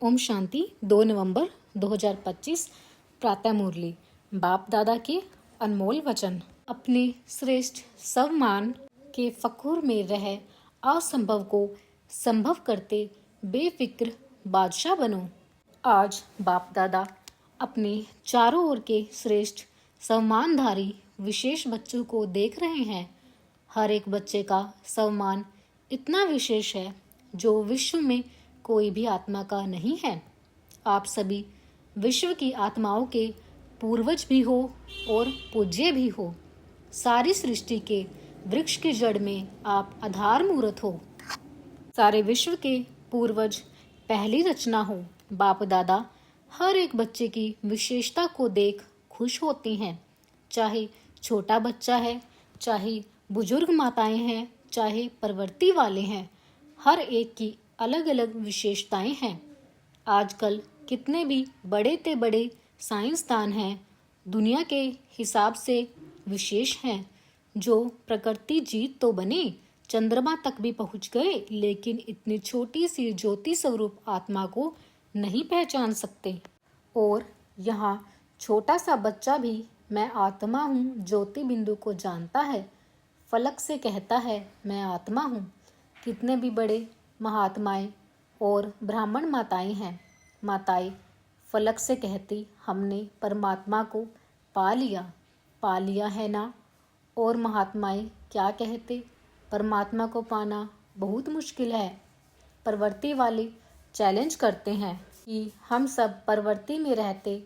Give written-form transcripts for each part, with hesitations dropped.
ओम शांति। 2 नवंबर 2025 प्रातः मुरली। बाप दादा के अनमोल वचन। अपने श्रेष्ठ सम्मान के फखुर में रह असंभव को संभव करते बेफिक्र बादशाह बनो। आज बाप दादा अपने चारों ओर के श्रेष्ठ सम्मानधारी विशेष बच्चों को देख रहे हैं। हर एक बच्चे का सम्मान इतना विशेष है जो विश्व में कोई भी आत्मा का नहीं है। आप सभी विश्व की आत्माओं के पूर्वज भी हो और पूज्य भी हो। सारी सृष्टि के वृक्ष की जड़ में आप आधार मूर्त हो। सारे विश्व के पूर्वज पहली रचना हो। बाप दादा हर एक बच्चे की विशेषता को देख खुश होते हैं। चाहे छोटा बच्चा है, चाहे बुजुर्ग माताएं हैं, चाहे प्रवृत्ति वाले हैं, हर एक की अलग अलग विशेषताएं हैं। आजकल कितने भी बड़े ते बड़े साइंसदान हैं, दुनिया के हिसाब से विशेष हैं, जो प्रकृति जीत तो बने, चंद्रमा तक भी पहुंच गए, लेकिन इतनी छोटी सी ज्योति स्वरूप आत्मा को नहीं पहचान सकते। और यहाँ छोटा सा बच्चा भी मैं आत्मा हूँ ज्योति बिंदु को जानता है, फलक से कहता है मैं आत्मा हूँ। कितने भी बड़े महात्माएं और ब्राह्मण माताएं हैं, माताएं फलक से कहती हमने परमात्मा को पा लिया है ना। और महात्माएं क्या कहते, परमात्मा को पाना बहुत मुश्किल है। प्रवृत्ति वाले चैलेंज करते हैं कि हम सब प्रवृत्ति में रहते,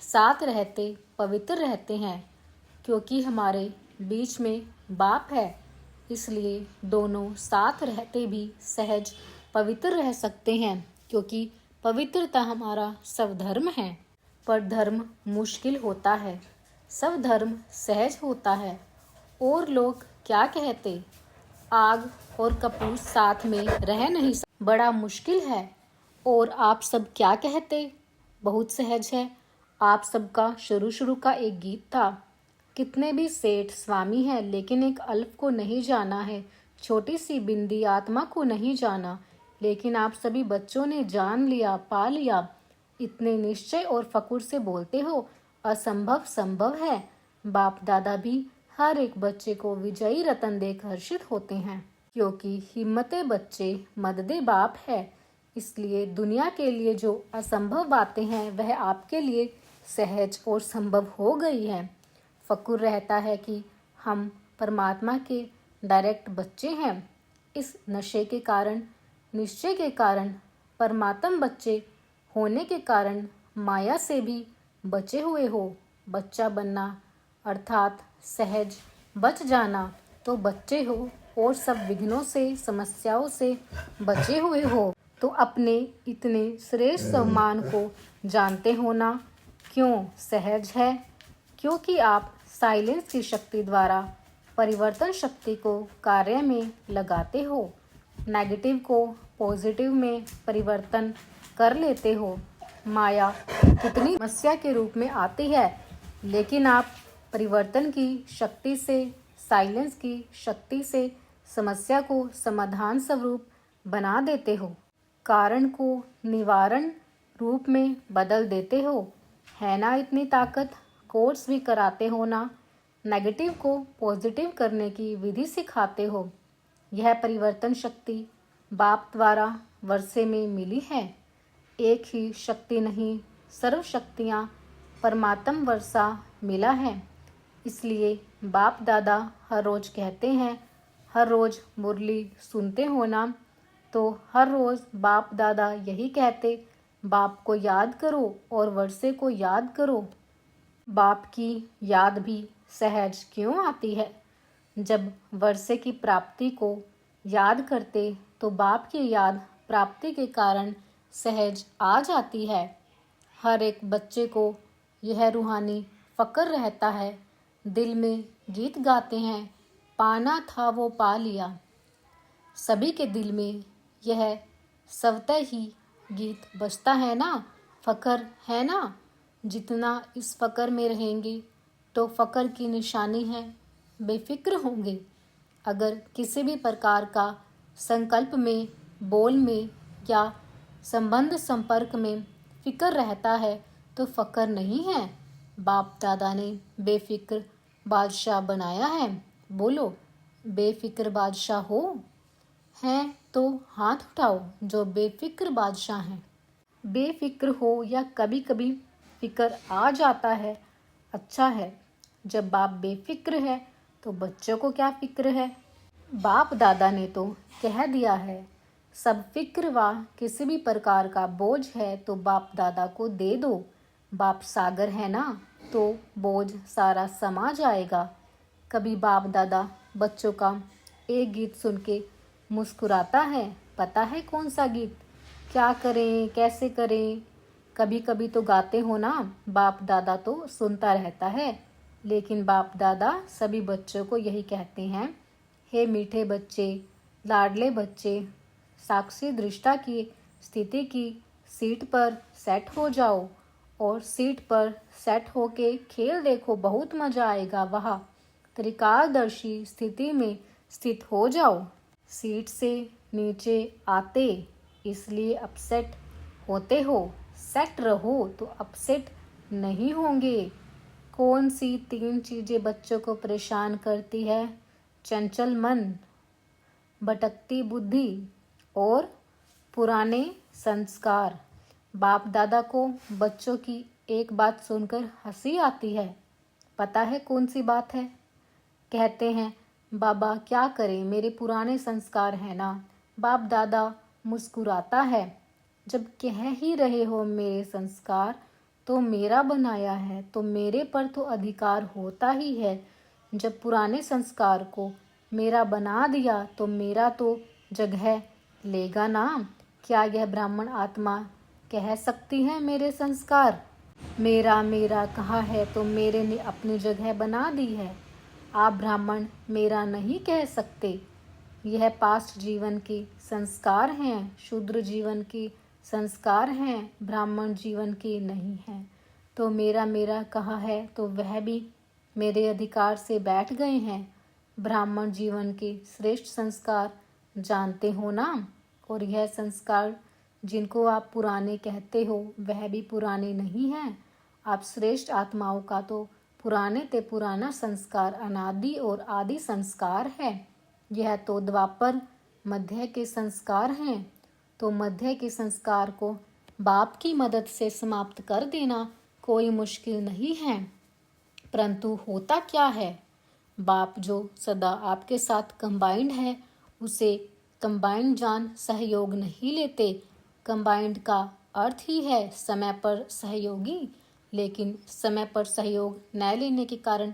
साथ रहते, पवित्र रहते हैं, क्योंकि हमारे बीच में बाप है, इसलिए दोनों साथ रहते भी सहज पवित्र रह सकते हैं, क्योंकि पवित्रता हमारा स्वधर्म है। पर धर्म मुश्किल होता है, स्वधर्म सहज होता है। और लोग क्या कहते, आग और कपूर साथ में रह नहीं सकते, बड़ा मुश्किल है। और आप सब क्या कहते, बहुत सहज है। आप सबका शुरू का एक गीत था, कितने भी सेठ स्वामी है लेकिन एक अल्प को नहीं जाना है, छोटी सी बिंदी आत्मा को नहीं जाना, लेकिन आप सभी बच्चों ने जान लिया, पा लिया। इतने निश्चय और फकुर से बोलते हो, असंभव संभव है। बाप दादा भी हर एक बच्चे को विजयी रतन देख हर्षित होते हैं, क्योंकि हिम्मते बच्चे मददे बाप है। इसलिए दुनिया के लिए जो असंभव बातें हैं वह आपके लिए सहज और संभव हो गई है। फकुर रहता है कि हम परमात्मा के डायरेक्ट बच्चे हैं। इस नशे के कारण, निश्चय के कारण, परमात्म बच्चे होने के कारण माया से भी बचे हुए हो। बच्चा बनना अर्थात सहज बच जाना, तो बच्चे हो और सब विघ्नों से, समस्याओं से बचे हुए हो। तो अपने इतने श्रेष्ठ सम्मान को जानते हो ना, क्यों सहज है? क्योंकि आप साइलेंस की शक्ति द्वारा परिवर्तन शक्ति को कार्य में लगाते हो, नेगेटिव को पॉजिटिव में परिवर्तन कर लेते हो। माया कितनी समस्या के रूप में आती है, लेकिन आप परिवर्तन की शक्ति से, साइलेंस की शक्ति से समस्या को समाधान स्वरूप बना देते हो, कारण को निवारण रूप में बदल देते हो। है ना इतनी ताकत? कोर्स भी कराते हो ना, नेगेटिव को पॉजिटिव करने की विधि सिखाते हो। यह परिवर्तन शक्ति बाप द्वारा वर्षे में मिली है। एक ही शक्ति नहीं, सर्व शक्तियाँ परमात्म वर्षा मिला है। इसलिए बाप दादा हर रोज कहते हैं, हर रोज मुरली सुनते हो ना, तो हर रोज बाप दादा यही कहते, बाप को याद करो और वर्षे को याद करो। बाप की याद भी सहज क्यों आती है? जब वर्षे की प्राप्ति को याद करते तो बाप की याद प्राप्ति के कारण सहज आ जाती है। हर एक बच्चे को यह रूहानी फक्र रहता है, दिल में गीत गाते हैं, पाना था वो पा लिया। सभी के दिल में यह स्वतः ही गीत बजता है ना, फक्र है ना। जितना इस फक्र में रहेंगे तो फक्र की निशानी है, बेफिक्र होंगे। अगर किसी भी प्रकार का संकल्प में, बोल में या संबंध संपर्क में फिक्र रहता है तो फकर नहीं है। बाप दादा ने बेफिक्र बादशाह बनाया है। बोलो, बेफिक्र बादशाह हो? हैं तो हाथ उठाओ जो बेफिक्र बादशाह हैं। बेफिक्र हो या कभी कभी फिक्र आ जाता है, अच्छा है। जब बाप बेफिक्र है तो बच्चों को क्या फिक्र है? बाप दादा ने तो कह दिया है, सब फिक्र व किसी भी प्रकार का बोझ है तो बाप दादा को दे दो। बाप सागर है ना, तो बोझ सारा समा जाएगा। कभी बाप दादा बच्चों का एक गीत सुन के मुस्कुराता है, पता है कौन सा गीत? क्या करें, कैसे करें? कभी कभी तो गाते हो ना। बाप दादा तो सुनता रहता है, लेकिन बाप दादा सभी बच्चों को यही कहते हैं, हे मीठे बच्चे, लाडले बच्चे, साक्षी दृष्टा की स्थिति की सीट पर सेट हो जाओ और सीट पर सेट होके खेल देखो, बहुत मजा आएगा। वहाँ त्रिकालदर्शी स्थिति में स्थित हो जाओ। सीट से नीचे आते इसलिए अपसेट होते हो, सेट रहो तो अपसेट नहीं होंगे। कौन सी 3 चीजें बच्चों को परेशान करती है? चंचल मन, भटकती बुद्धि और पुराने संस्कार। बाप दादा को बच्चों की एक बात सुनकर हंसी आती है, पता है कौन सी बात है? कहते हैं, बाबा क्या करें, मेरे पुराने संस्कार हैं ना। बाप दादा मुस्कुराता है, जब कह ही रहे हो मेरे संस्कार, तो मेरा बनाया है तो मेरे पर तो अधिकार होता ही है। जब पुराने संस्कार को मेरा बना दिया तो मेरा तो जगह लेगा ना। क्या यह ब्राह्मण आत्मा कह सकती है मेरे संस्कार मेरा मेरा कहा है तो मेरे ने अपनी जगह बना दी है? आप ब्राह्मण मेरा नहीं कह सकते। यह पास्ट जीवन के संस्कार हैं, शूद्र जीवन के संस्कार हैं, ब्राह्मण जीवन के नहीं हैं। तो मेरा मेरा कहा है तो वह भी मेरे अधिकार से बैठ गए हैं। ब्राह्मण जीवन के श्रेष्ठ संस्कार जानते हो ना, और यह संस्कार जिनको आप पुराने कहते हो वह भी पुराने नहीं हैं। आप श्रेष्ठ आत्माओं का तो पुराने ते पुराना संस्कार अनादि और आदि संस्कार है। यह तो द्वापर मध्य के संस्कार हैं। तो मध्य के संस्कार को बाप की मदद से समाप्त कर देना कोई मुश्किल नहीं है। परंतु होता क्या है, बाप जो सदा आपके साथ कंबाइंड है उसे कंबाइंड जान सहयोग नहीं लेते। कंबाइंड का अर्थ ही है समय पर सहयोगी, लेकिन समय पर सहयोग न लेने के कारण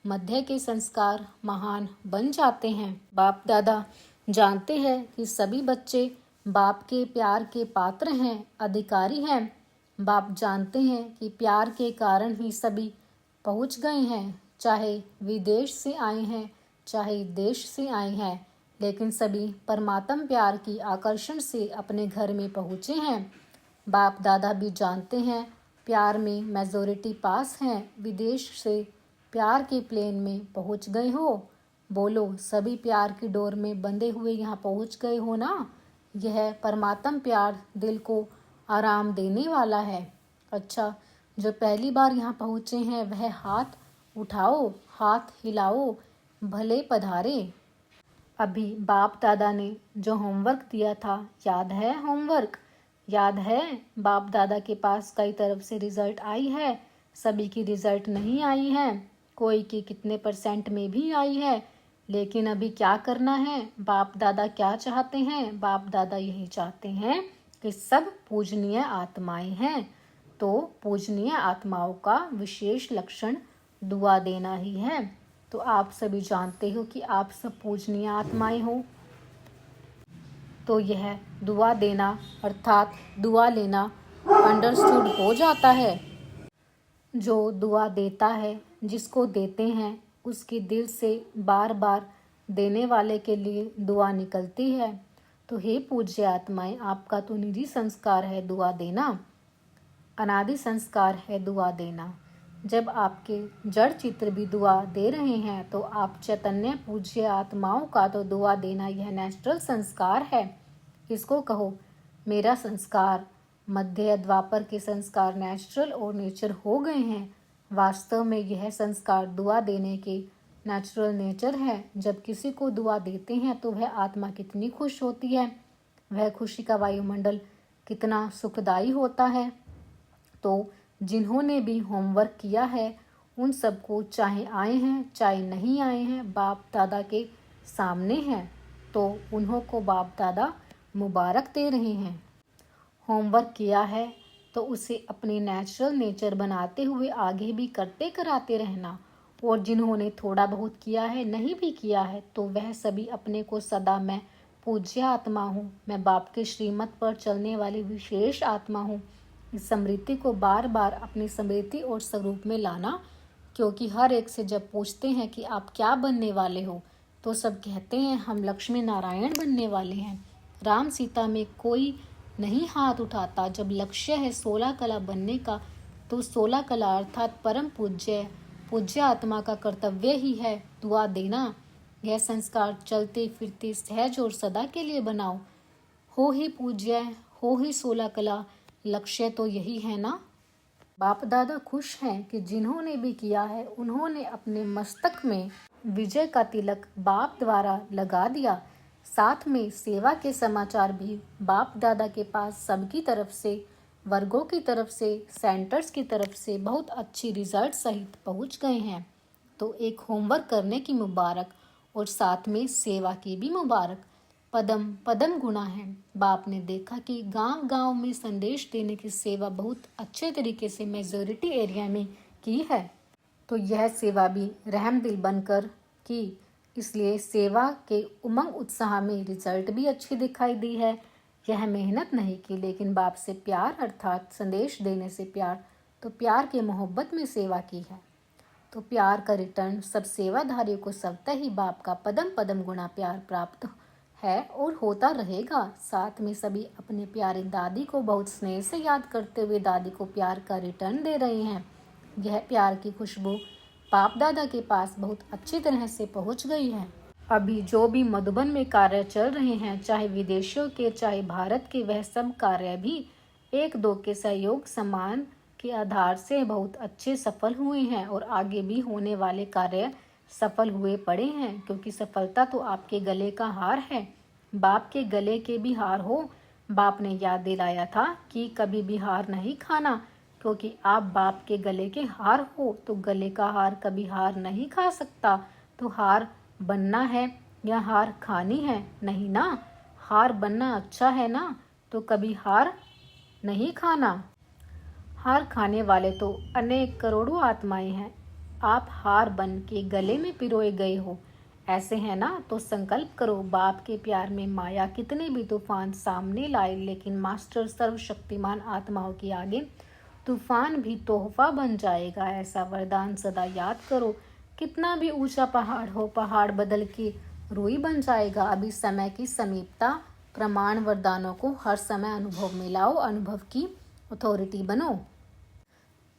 मध्य के संस्कार महान बन जाते हैं। बाप दादा जानते हैं कि सभी बच्चे बाप के प्यार के पात्र हैं, अधिकारी हैं। बाप जानते हैं कि प्यार के कारण ही सभी पहुंच गए हैं, चाहे विदेश से आए हैं चाहे देश से आए हैं, लेकिन सभी परमात्म प्यार की आकर्षण से अपने घर में पहुँचे हैं। बाप दादा भी जानते हैं प्यार में मेजॉरिटी पास हैं, विदेश से प्यार के प्लेन में पहुँच गए हो। बोलो, सभी प्यार की डोर में बंधे हुए यहाँ पहुँच गए हो ना। यह परमात्म प्यार दिल को आराम देने वाला है। अच्छा, जो पहली बार यहाँ पहुँचे हैं वह हाथ उठाओ, हाथ हिलाओ, भले पधारे। अभी बाप दादा ने जो होमवर्क दिया था, याद है? होमवर्क याद है? बाप दादा के पास कई तरफ से रिजल्ट आई है, सभी की रिजल्ट नहीं आई है, कोई की कितने % में भी आई है। लेकिन अभी क्या करना है? बाप दादा क्या चाहते हैं? बाप दादा यही चाहते हैं कि सब पूजनीय आत्माएं हैं, तो पूजनीय आत्माओं का विशेष लक्षण दुआ देना ही है। तो आप सभी जानते हो कि आप सब पूजनीय आत्माएं हो, तो यह दुआ देना अर्थात दुआ लेना अंडरस्टूड हो जाता है। जो दुआ देता है, जिसको देते हैं, उसकी दिल से बार बार देने वाले के लिए दुआ निकलती है। तो हे पूज्य आत्माएं, आपका तो निजी संस्कार है दुआ देना, अनादि संस्कार है दुआ देना। जब आपके जड़ चित्र भी दुआ दे रहे हैं तो आप चैतन्य पूज्य आत्माओं का तो दुआ देना यह नेचुरल संस्कार है। इसको कहो मेरा संस्कार मध्य द्वापर के संस्कार नेचुरल और नेचर हो गए हैं। वास्तव में यह संस्कार दुआ देने के नेचुरल नेचर है। जब किसी को दुआ देते हैं तो वह आत्मा कितनी खुश होती है, वह खुशी का वायुमंडल कितना सुखदायी होता है। तो जिन्होंने भी होमवर्क किया है उन सबको, चाहे आए हैं चाहे नहीं आए हैं, बाप दादा के सामने हैं, तो उन्हों को बाप दादा मुबारक दे रहे हैं। होमवर्क किया है तो उसे अपने नेचुरल नेचर बनाते हुए आगे भी करते कराते रहना। और जिन्होंने थोड़ा बहुत किया है, नहीं भी किया है, तो वह सभी अपने को सदा मैं पूज्य आत्मा हूँ, मैं बाप के श्रीमत पर चलने वाली विशेष आत्मा हूँ, इस स्मृति को बार बार अपनी स्मृति और स्वरूप में लाना। क्योंकि हर एक से जब पूछते हैं कि आप क्या बनने वाले हो, तो सब कहते हैं हम लक्ष्मी नारायण बनने वाले हैं। राम सीता में कोई नहीं हाथ उठाता। जब लक्ष्य है 16 कला बनने का, तो 16 कला अर्थात परम पूज्य आत्मा का कर्तव्य ही है दुआ देना। यह संस्कार चलते फिरते सहज और सदा के लिए बनाओ। हो ही पूज्य, हो ही 16 कला, लक्ष्य तो यही है ना। बाप दादा खुश हैं कि जिन्होंने भी किया है उन्होंने अपने मस्तक में विजय का तिलक बाप द्वारा लगा दिया। साथ में सेवा के समाचार भी बाप दादा के पास सबकी तरफ से, वर्गों की तरफ से, सेंटर्स की तरफ से बहुत अच्छी रिजल्ट सहित पहुंच गए हैं। तो एक होमवर्क करने की मुबारक और साथ में सेवा की भी मुबारक। पदम पदम गुणा है। बाप ने देखा कि गांव गांव में संदेश देने की सेवा बहुत अच्छे तरीके से मेजॉरिटी एरिया में की है, तो यह सेवा भी रहम दिल बनकर की। इसलिए सेवा के उमंग उत्साह में रिजल्ट भी अच्छी दिखाई दी है। यह मेहनत नहीं की, लेकिन बाप से प्यार अर्थात संदेश देने से प्यार, तो प्यार के मोहब्बत में सेवा की है। तो प्यार का रिटर्न सब सेवाधारियों को स्वतः ही बाप का पदम पदम गुना प्यार प्राप्त है और होता रहेगा। साथ में सभी अपने प्यारे दादी को बहुत स्नेह से याद करते हुए दादी को प्यार का रिटर्न दे रहे हैं। यह प्यार की खुशबू बाप दादा के पास बहुत अच्छी तरह से पहुंच गई है। अभी जो भी मधुबन में कार्य चल रहे हैं, चाहे विदेशों के चाहे भारत के, वह सब कार्य भी एक दो के सहयोग समान के आधार से बहुत अच्छे सफल हुए हैं और आगे भी होने वाले कार्य सफल हुए पड़े हैं। क्योंकि सफलता तो आपके गले का हार है, बाप के गले के भी हार हो। बाप ने याद दिलाया था कि कभी भी हार नहीं खाना, क्योंकि आप बाप के गले के हार हो, तो गले का हार कभी हार नहीं खा सकता। तो हार बनना है या हार खानी है? नहीं ना, हार बनना अच्छा है ना, तो कभी हार नहीं खाना। हार खाने वाले तो अनेक करोड़ों आत्माएं हैं। आप हार बन के गले में पिरोए गए हो, ऐसे है ना। तो संकल्प करो, बाप के प्यार में माया कितने भी तूफान सामने लाए, लेकिन मास्टर सर्वशक्तिमान आत्माओं के आगे तूफान भी तोहफा बन जाएगा। ऐसा वरदान सदा याद करो। कितना भी ऊंचा पहाड़ हो, पहाड़ बदल के रूई बन जाएगा। अभी समय की समीपता, प्रमाण वरदानों को हर समय अनुभव में लाओ, अनुभव की अथॉरिटी बनो।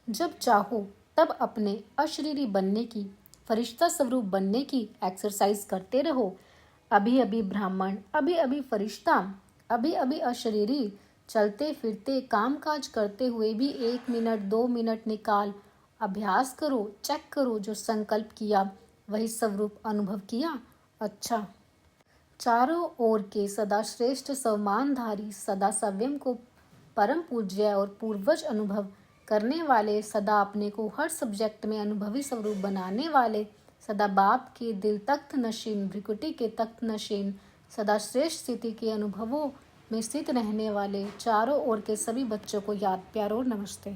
जब चाहो तब अपने अशरीरी बनने की, फरिश्ता स्वरूप बनने की एक्सरसाइज करते रहो। अभी अभी ब्राह्मण, अभी अभी फरिश्ता, अभी अभी अशरीरी, चलते फिरते काम काज करते हुए भी 1 मिनट 2 मिनट निकाल अभ्यास करो। चेक करो, जो संकल्प किया वही स्वरूप अनुभव किया। अच्छा, चारों ओर के सदा श्रेष्ठ सम्मानधारी, सदा सव्यम को परम पूज्य और पूर्वज अनुभव करने वाले, सदा अपने को हर सब्जेक्ट में अनुभवी स्वरूप बनाने वाले, सदा बाप के दिल तख्त नशीन, भ्रिकुटी के तख्त नशीन, सदा श्रेष्ठ स्थिति के अनुभवों में स्थित रहने वाले चारों ओर के सभी बच्चों को याद, प्यार और नमस्ते।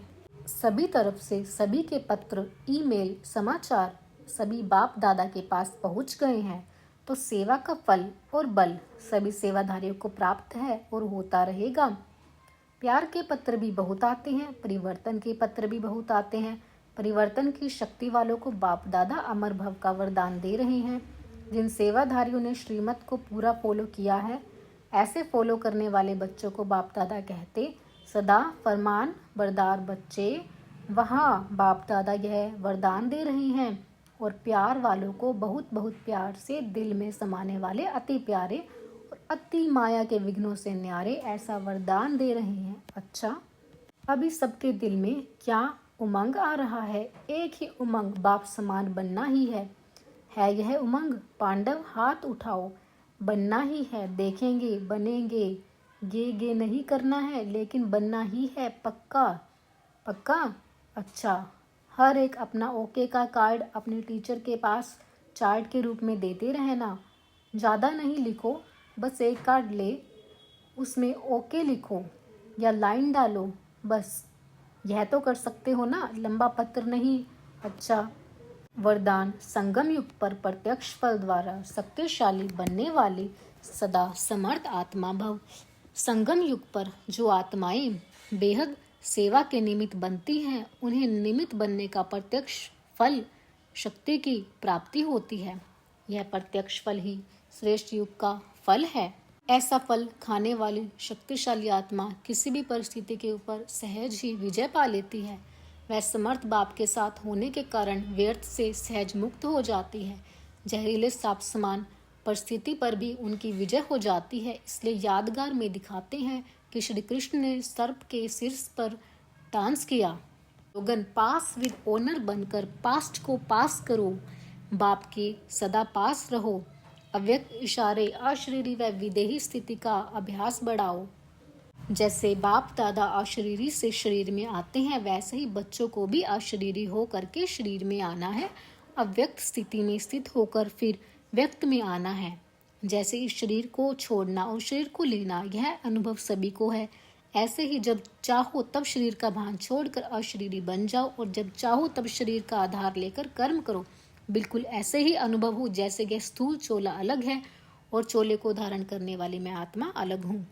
सभी तरफ से सभी के पत्र, ईमेल, समाचार सभी बाप दादा के पास पहुंच गए हैं। तो सेवा का फल और बल सभी सेवाधारियों को प्राप्त है और होता रहेगा। प्यार के पत्र भी बहुत आते हैं, परिवर्तन के पत्र भी बहुत आते हैं। परिवर्तन की शक्ति वालों को बाप दादा अमर भव का वरदान दे रहे हैं। जिन सेवाधारियों ने श्रीमत को पूरा फॉलो किया है, ऐसे फॉलो करने वाले बच्चों को बाप दादा कहते सदा फरमान बरदार बच्चे। वहाँ बाप दादा यह वरदान दे रहे हैं। और प्यार वालों को बहुत बहुत प्यार से दिल में समाने वाले अति प्यारे और अति माया के विघ्नों से न्यारे ऐसा वरदान दे रहे हैं। अच्छा, अभी सबके दिल में क्या उमंग आ रहा है? एक ही उमंग, बाप समान बनना ही है यह उमंग? पांडव हाथ उठाओ, बनना ही है, देखेंगे बनेंगे, गे नहीं करना है, लेकिन बनना ही है, पक्का पक्का। अच्छा, हर एक अपना ओके का कार्ड अपने टीचर के पास चार्ट के रूप में देते रहना। ज़्यादा नहीं लिखो, बस एक कार्ड ले, उसमें ओके लिखो या लाइन डालो, बस। यह तो कर सकते हो ना, लंबा पत्र नहीं। अच्छा, वरदान संगम युग पर प्रत्यक्ष फल द्वारा शक्तिशाली बनने वाली सदा समर्थ आत्मा भव। संगम युग पर जो आत्माएं बेहद सेवा के निमित्त बनती हैं, उन्हें निमित्त बनने का प्रत्यक्ष फल शक्ति की प्राप्ति होती है। यह प्रत्यक्ष फल ही श्रेष्ठ युग का फल है। ऐसा फल खाने वाली शक्तिशाली आत्मा किसी भी परिस्थिति के ऊपर सहज ही विजय पा लेती है। वह समर्थ बाप के साथ होने के कारण व्यर्थ से सहज मुक्त हो जाती है। जहरीले सांप समान परिस्थिति पर भी उनकी विजय हो जाती है। इसलिए यादगार में दिखाते हैं कि श्री कृष्ण ने सर्प के शीर्ष पर डांस किया। लोगन पास विद ओनर बनकर पास्ट को पास करो, बाप के सदा पास रहो। अव्यक्त इशारे, अशरीरी व विदेही स्थिति का अभ्यास बढ़ाओ। जैसे बाप दादा अशरीरी से शरीर में आते हैं, वैसे ही बच्चों को भी अशरीरी हो करके शरीर में आना है। अव्यक्त स्थिति में स्थित होकर फिर व्यक्त में आना है। जैसे इस शरीर को छोड़ना और शरीर को लेना, यह अनुभव सभी को है। ऐसे ही जब चाहो तब शरीर का भान छोड़कर अशरीरी बन जाओ, और जब चाहो तब शरीर का आधार लेकर कर्म करो। बिल्कुल ऐसे ही अनुभव हो जैसे यह स्थूल चोला अलग है और चोले को धारण करने वाली मैं आत्मा अलग हूँ।